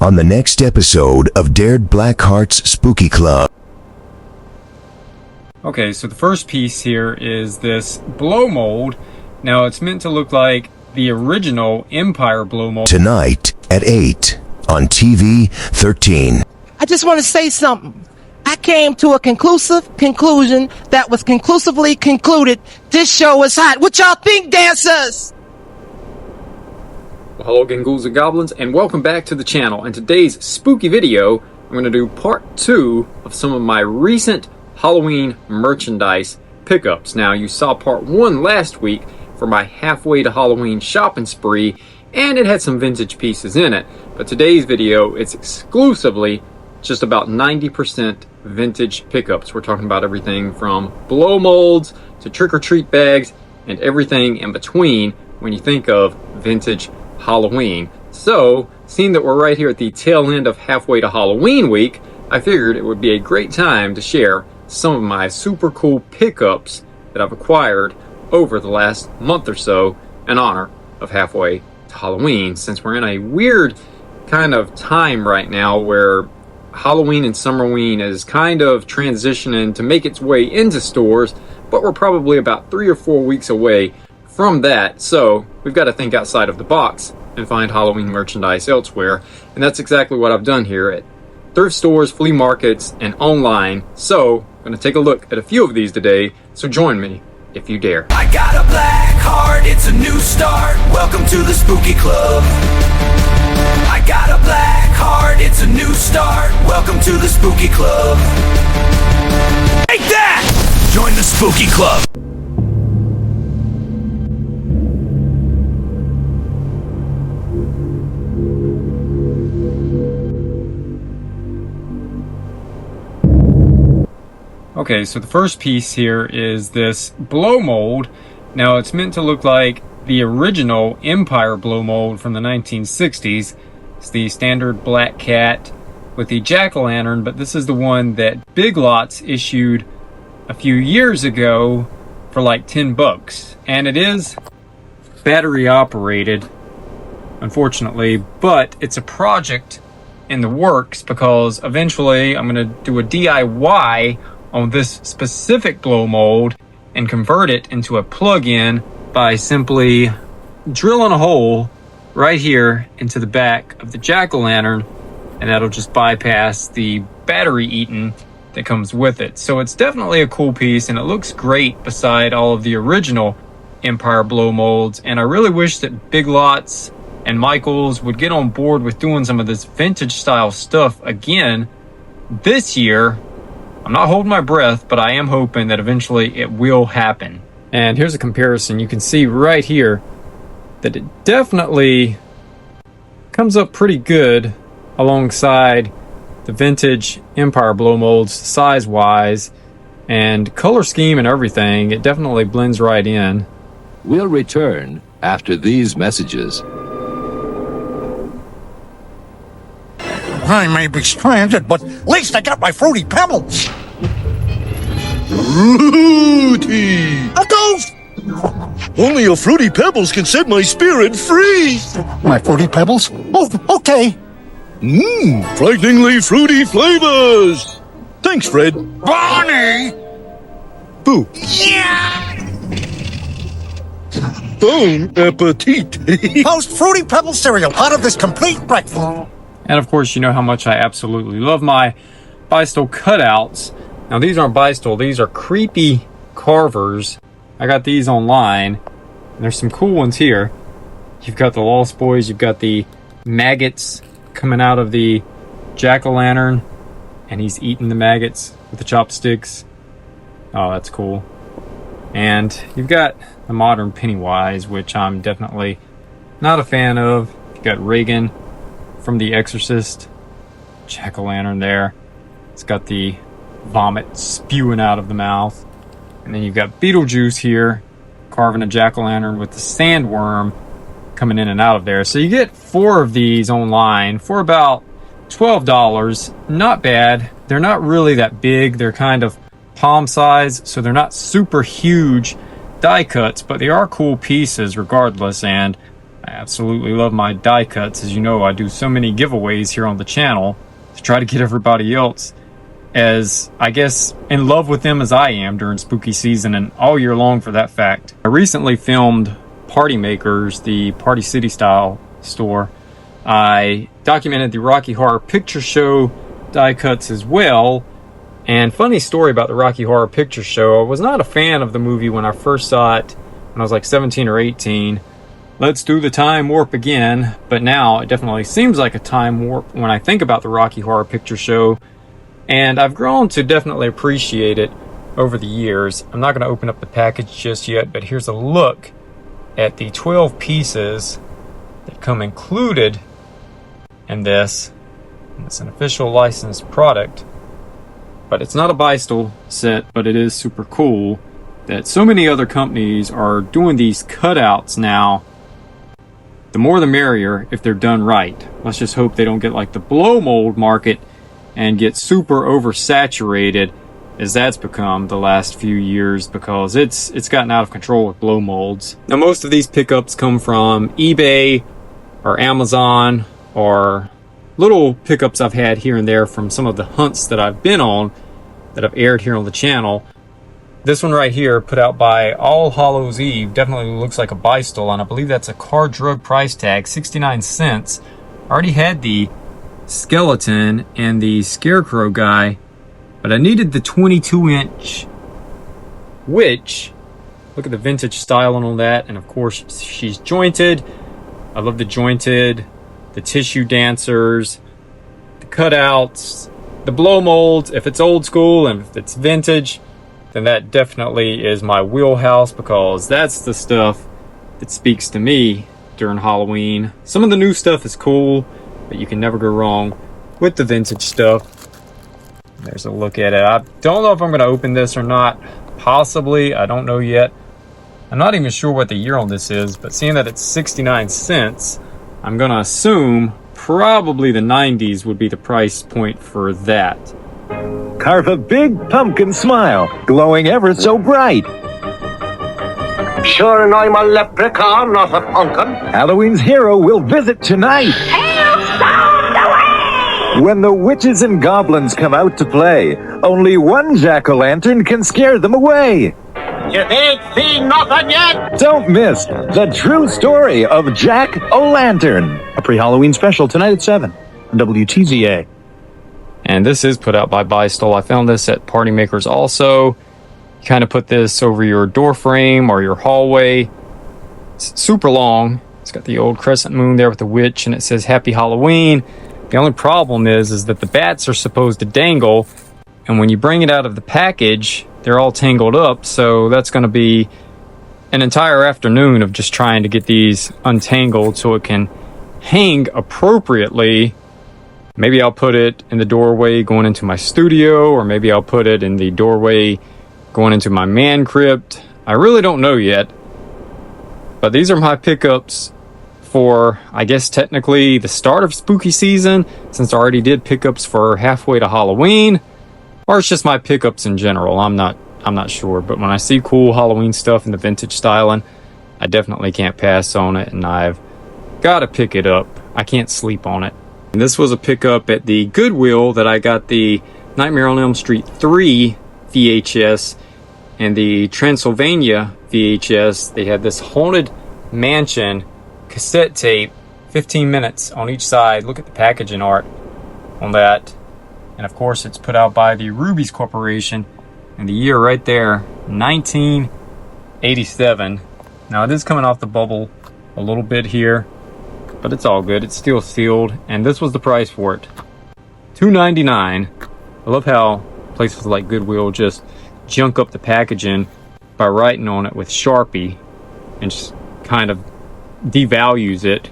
on the next episode of BlackHearts Spooky Club. Okay, so the first piece here is this blow mold. Now, it's meant to look like the original Empire blow mold. Tonight at 8 on TV 13. I just want to say something. I came to a conclusion that was conclusively concluded. This show is hot. What y'all think, dancers? Well, hello again, ghouls and goblins, and welcome back to the channel. In today's spooky video, I'm going to do part 2 of some of my recent Halloween merchandise pickups. Now, you saw part 1 last week for my halfway to Halloween shopping spree, and it had some vintage pieces in it. But today's video, it's exclusively just about 90% vintage pickups. We're talking about everything from blow molds to trick-or-treat bags and everything in between when you think of vintage Halloween. So, seeing that we're right here at the tail end of halfway to Halloween week, I figured it would be a great time to share some of my super cool pickups that I've acquired over the last month or so in honor of halfway to Halloween, since we're in a weird kind of time right now where Halloween and Summerween is kind of transitioning to make its way into stores, but we're probably about 3 or 4 weeks away from that. So we've got to think outside of the box and find Halloween merchandise elsewhere. And that's exactly what I've done here at thrift stores, flea markets, and online. So I'm going to take a look at a few of these today. So join me if you dare. I got a black heart, it's a new start. Welcome to the spooky club. I got a black heart, it's a new start. Welcome to the spooky club. Take that! Join the spooky club. Okay, so the first piece here is this blow mold. Now, it's meant to look like the original Empire blow mold from the 1960s. It's the standard black cat with the jack-o'-lantern, but this is the one that Big Lots issued a few years ago for like $10. And it is battery operated, unfortunately, but it's a project in the works because eventually I'm going to do a DIY on this specific blow mold and convert it into a plug-in by simply drilling a hole right here into the back of the jack-o'-lantern, and that'll just bypass the battery eating that comes with it. So it's definitely a cool piece, and it looks great beside all of the original Empire blow molds. And I really wish that Big Lots and Michaels would get on board with doing some of this vintage style stuff again this year. I'm not holding my breath, but I am hoping that eventually it will happen. And here's a comparison. You can see right here that it definitely comes up pretty good alongside the vintage Empire blow molds size-wise and color scheme and everything. It definitely blends right in. We'll return after these messages. I may be stranded, but at least I got my Fruity Pebbles. Fruity! A ghost! Only a Fruity Pebbles can set my spirit free! My Fruity Pebbles? Oh, okay. Frighteningly fruity flavors! Thanks, Fred. Bonnie! Boo. Yeah! Bon appetit! Post Fruity Pebbles cereal, part of this complete breakfast. And of course, you know how much I absolutely love my Bystol cutouts. Now, these aren't Bystol, these are creepy carvers. I got these online. And there's some cool ones here. You've got the Lost Boys, you've got the maggots coming out of the jack-o'-lantern, and he's eating the maggots with the chopsticks. Oh, that's cool. And you've got the modern Pennywise, which I'm definitely not a fan of. You've got Reagan from The Exorcist, jack-o'-lantern there. It's got the vomit spewing out of the mouth. And then you've got Beetlejuice here, carving a jack-o'-lantern with the sandworm coming in and out of there. So you get 4 of these online for about $12. Not bad. They're not really that big. They're kind of palm size, so they're not super huge die cuts, but they are cool pieces regardless. And I absolutely love my die cuts. As you know, I do so many giveaways here on the channel to try to get everybody else as, I guess, in love with them as I am during spooky season and all year long for that fact. I recently filmed Party Makers, the Party City style store. I documented the Rocky Horror Picture Show die cuts as well. And funny story about the Rocky Horror Picture Show, I was not a fan of the movie when I first saw it when I was like 17 or 18. Let's do the time warp again, but now it definitely seems like a time warp when I think about the Rocky Horror Picture Show. And I've grown to definitely appreciate it over the years. I'm not going to open up the package just yet, but here's a look at the 12 pieces that come included in this. And it's an official licensed product. But it's not a Bystel set, but it is super cool that so many other companies are doing these cutouts now. The more the merrier if they're done right. Let's just hope they don't get like the blow mold market and get super oversaturated as that's become the last few years, because it's gotten out of control with blow molds. Now most of these pickups come from eBay or Amazon or little pickups I've had here and there from some of the hunts that I've been on that I've aired here on the channel. This one right here, put out by All Hallows Eve, definitely looks like a Bystel, and I believe that's a car drug price tag, 69 cents. I already had the skeleton and the scarecrow guy, but I needed the 22-inch witch. Look at the vintage styling on that, and of course she's jointed. I love the jointed, the tissue dancers, the cutouts, the blow molds. If it's old school and if it's vintage, then that definitely is my wheelhouse, because that's the stuff that speaks to me during Halloween. Some of the new stuff is cool, but you can never go wrong with the vintage stuff. There's a look at it. I don't know if I'm going to open this or not. Possibly. I don't know yet. I'm not even sure what the year on this is, but seeing that it's 69 cents, I'm going to assume probably the 90s would be the price point for that. Carve a big pumpkin smile, glowing ever so bright. Sure, and I'm a leprechaun, not a pumpkin. Halloween's hero will visit tonight. When the witches and goblins come out to play, only one jack-o'-lantern can scare them away. You ain't seen nothing yet. Don't miss the true story of Jack-o'-lantern. A pre-Halloween special tonight at 7 on WTZA. And this is put out by Bystel. I found this at Party Makers also. You kind of put this over your door frame or your hallway. It's super long. It's got the old crescent moon there with the witch, and it says Happy Halloween. The only problem is that the bats are supposed to dangle, and when you bring it out of the package, they're all tangled up, so that's going to be an entire afternoon of just trying to get these untangled so it can hang appropriately. Maybe I'll put it in the doorway going into my studio, or maybe I'll put it in the doorway going into my man crypt. I really don't know yet, but these are my pickups for, I guess, technically the start of spooky season, since I already did pickups for halfway to Halloween, or it's just my pickups in general. I'm not sure, but when I see cool Halloween stuff in the vintage styling, I definitely can't pass on it, and I've got to pick it up. I can't sleep on it. And this was a pickup at the Goodwill that I got the Nightmare on Elm Street 3 VHS and the Transylvania VHS. They had this Haunted Mansion cassette tape, 15 minutes on each side. Look at the packaging art on that. And of course it's put out by the Ruby's Corporation, and the year right there, 1987. Now it is coming off the bubble a little bit here, but it's all good. It's still sealed, and this was the price for it, $2.99. I love how places like Goodwill just junk up the packaging by writing on it with Sharpie and just kind of devalues it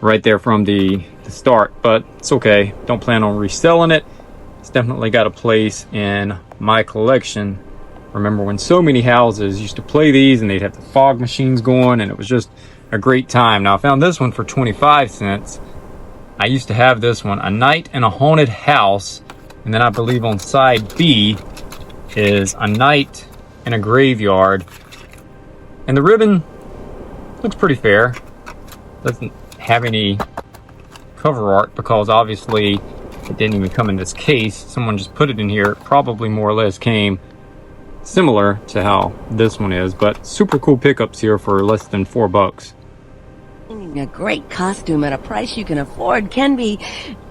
right there from the start, but it's okay. Don't plan on reselling it. It's definitely got a place in my collection. Remember when so many houses used to play these and they'd have the fog machines going, and it was just a great time. Now I found this one for 25 cents. I used to have this one, A Night in a Haunted House, and then I believe on side B is A Night in a Graveyard, and the ribbon looks pretty fair. Doesn't have any cover art because obviously it didn't even come in this case. Someone just put it in here. It probably more or less came similar to how this one is, but super cool pickups here for less than $4. A great costume at a price you can afford can be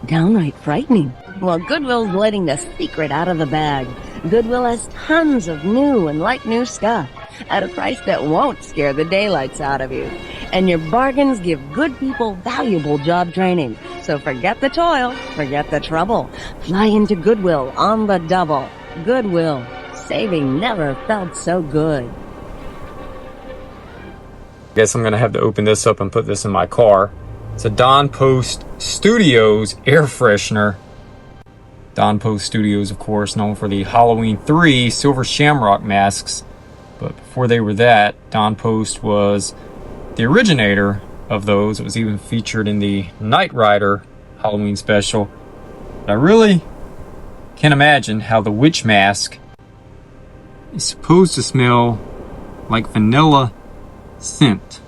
downright frightening. Well, Goodwill's letting the secret out of the bag. Goodwill has tons of new and like-new stuff at a price that won't scare the daylights out of you. And your bargains give good people valuable job training. So forget the toil, forget the trouble. Fly into Goodwill on the double. Goodwill. Saving never felt so good. Guess I'm gonna have to open this up and put this in my car. It's a Don Post Studios air freshener. Don Post Studios, of course, known for the Halloween 3 Silver Shamrock masks. But before they were that, Don Post was the originator of those. It was even featured in the Knight Rider Halloween special. But I really can't imagine how the witch mask is supposed to smell like vanilla scent.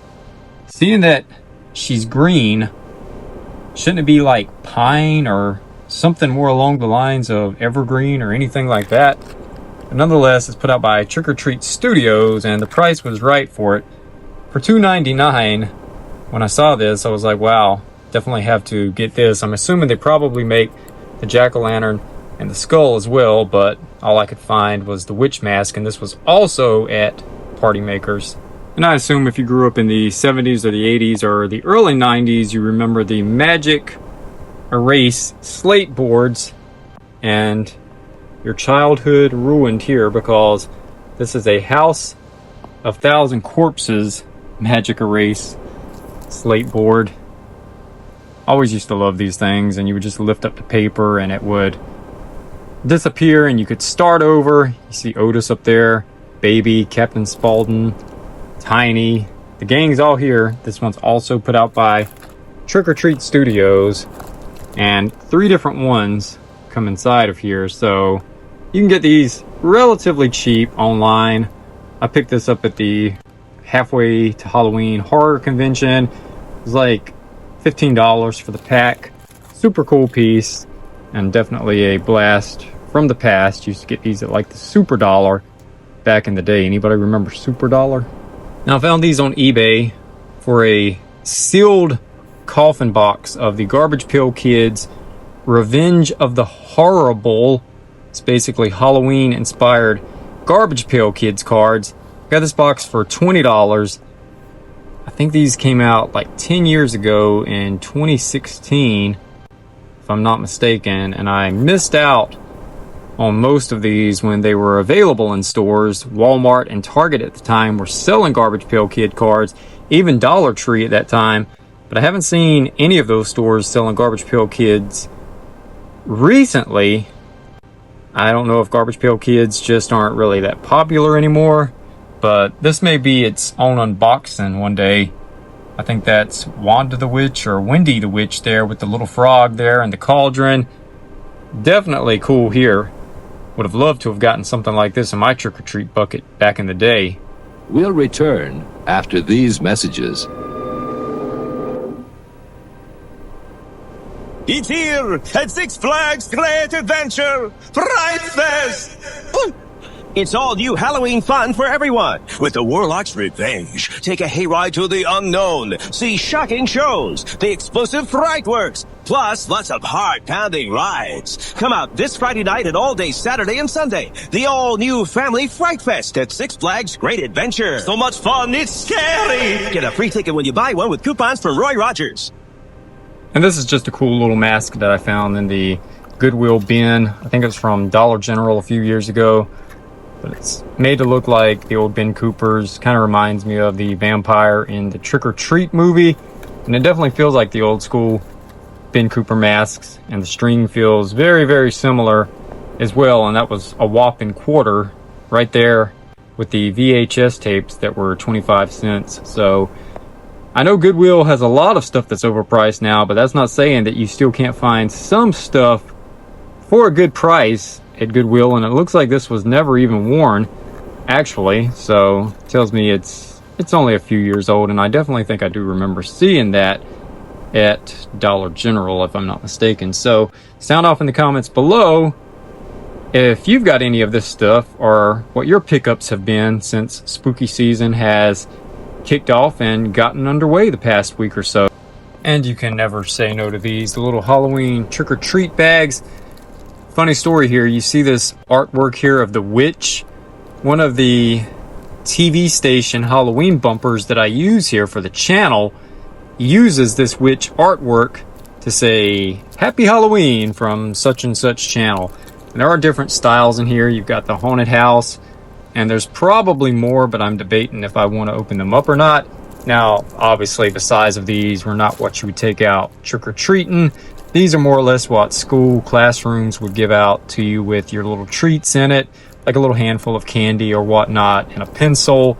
Seeing that she's green, shouldn't it be like pine or something more along the lines of evergreen or anything like that? But nonetheless, it's put out by Trick or Treat Studios, and the price was right for it. For $2.99, when I saw this, I was like, wow, definitely have to get this. I'm assuming they probably make the jack-o'-lantern and the skull as well, but all I could find was the witch mask, and this was also at Party Makers. And I assume if you grew up in the 70s or the 80s or the early 90s, you remember the Magic Erase slate boards, and your childhood ruined here because this is a House of Thousand Corpses Magic Erase slate board. Always used to love these things, and you would just lift up the paper and it would disappear and you could start over. You see Otis up there, Baby, Captain Spaulding, Tiny. The gang's all here. This one's also put out by Trick or Treat Studios, and 3 different ones come inside of here, so you can get these relatively cheap online. I picked this up at the Halfway to Halloween horror convention. It was like $15 for the pack. Super cool piece, and definitely a blast from the past. Used to get these at like the Super Dollar back in the day. Anybody remember Super Dollar? Now I found these on eBay for a sealed coffin box of the Garbage Pail Kids Revenge of the Horrible. It's basically Halloween inspired Garbage Pail Kids cards. Got this box for $20. I think these came out like 10 years ago in 2016, if I'm not mistaken, and I missed out on most of these when they were available in stores. Walmart and Target at the time were selling Garbage Pail Kid cards, even Dollar Tree at that time, but I haven't seen any of those stores selling Garbage Pail Kids recently. I don't know if Garbage Pail Kids just aren't really that popular anymore, but this may be its own unboxing one day. I think that's Wanda the Witch or Wendy the Witch there with the little frog there and the cauldron. Definitely cool here. Would have loved to have gotten something like this in my trick-or-treat bucket back in the day. We'll return after these messages. It's here at Six Flags Great Adventure Fright Fest! It's all new Halloween fun for everyone. With the Warlock's Revenge, take a hayride to the unknown, see shocking shows, the explosive Fright Works, plus lots of heart-pounding rides. Come out this Friday night and all day Saturday and Sunday. The all-new Family Fright Fest at Six Flags Great Adventure. So much fun, it's scary! Get a free ticket when you buy one with coupons from Roy Rogers. And this is just a cool little mask that I found in the Goodwill bin. I think it was from Dollar General a few years ago. But it's made to look like the old Ben Coopers. Kind of reminds me of the vampire in the Trick or Treat movie. And it definitely feels like the old school Ben Cooper masks. And the string feels very, very similar as well. And that was a whopping $1 right there with the VHS tapes that were 25 cents. So I know Goodwill has a lot of stuff that's overpriced now, but that's not saying that you still can't find some stuff for a good price at Goodwill. And it looks like this was never even worn, actually, so it tells me it's it's only a few years old, and I definitely think I do remember seeing that at Dollar General, if I'm not mistaken. So sound off in the comments below if you've got any of this stuff, or what your pickups have been since spooky season has kicked off and gotten underway the past week or so. And you can never say no to these, the little Halloween trick-or-treat bags. Funny story here, you see this artwork here of the witch. One of the TV station Halloween bumpers that I use here for the channel uses this witch artwork to say Happy Halloween from such and such channel. And there are different styles in here. You've got the haunted house, and there's probably more, but I'm debating if I want to open them up or not. Now, obviously, the size of these were not what you would take out trick-or-treating. These are more or less what school classrooms would give out to you with your little treats in it, like a little handful of candy or whatnot, and a pencil,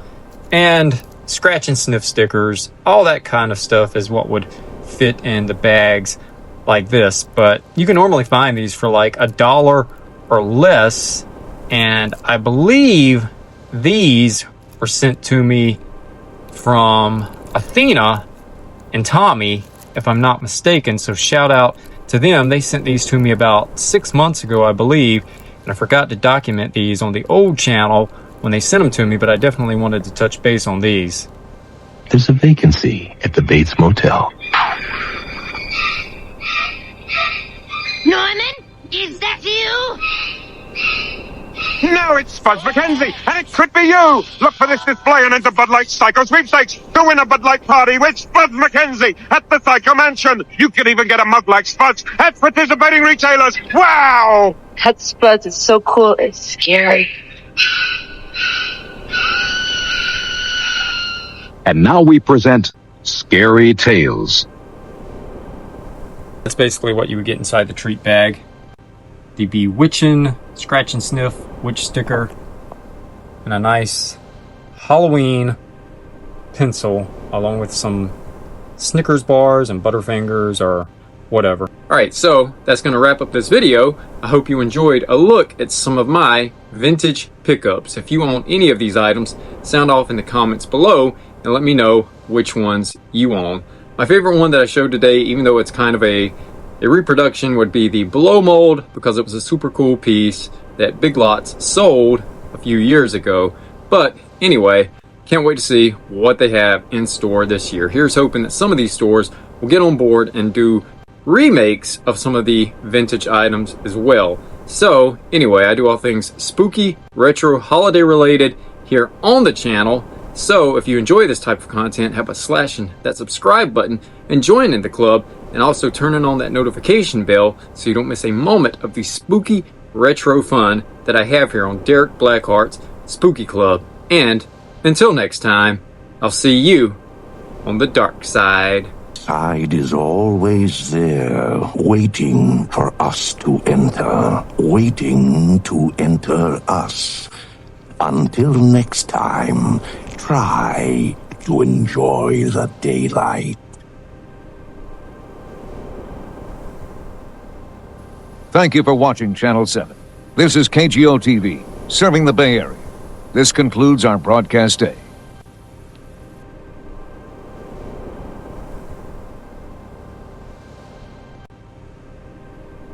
and scratch and sniff stickers. All that kind of stuff is what would fit in the bags like this. But you can normally find these for like $1 or less, and I believe these were sent to me from Athena and Tommy, if I'm not mistaken. So shout out to them. They sent these to me about 6 months ago, I believe, and I forgot to document these on the old channel when they sent them to me, but I definitely wanted to touch base on these. There's a vacancy at the Bates Motel. Norman, is that you? No, it's Spud McKenzie, and it could be you! Look for this display and enter Bud Light Psycho Sweepstakes to win a Bud Light party with Spud McKenzie at the Psycho Mansion. You can even get a mug like Spud's at participating retailers. Wow! That Spud is so cool, it's scary. And now we present Scary Tales. That's basically what you would get inside the treat bag. The Bewitchin' scratch and sniff witch sticker, and a nice Halloween pencil, along with some Snickers bars and Butterfingers or whatever. Alright, so that's going to wrap up this video. I hope you enjoyed a look at some of my vintage pickups. If you own any of these items, sound off in the comments below and let me know which ones you own. My favorite one that I showed today, even though it's kind of a reproduction, would be the blow mold, because it was a super cool piece that Big Lots sold a few years ago. But anyway, can't wait to see what they have in store this year. Here's hoping that some of these stores will get on board and do remakes of some of the vintage items as well. So anyway, I do all things spooky, retro, holiday related here on the channel. So if you enjoy this type of content, help us slashing that subscribe button and join in the club, and also turning on that notification bell so you don't miss a moment of the spooky retro fun that I have here on Derek BlackHearts Spooky Club. And until next time, I'll see you on the dark side. Side is always there, waiting for us to enter, waiting to enter us. Until next time, try to enjoy the daylight. Thank you for watching Channel 7. This is KGO TV, serving the Bay Area. This concludes our broadcast day.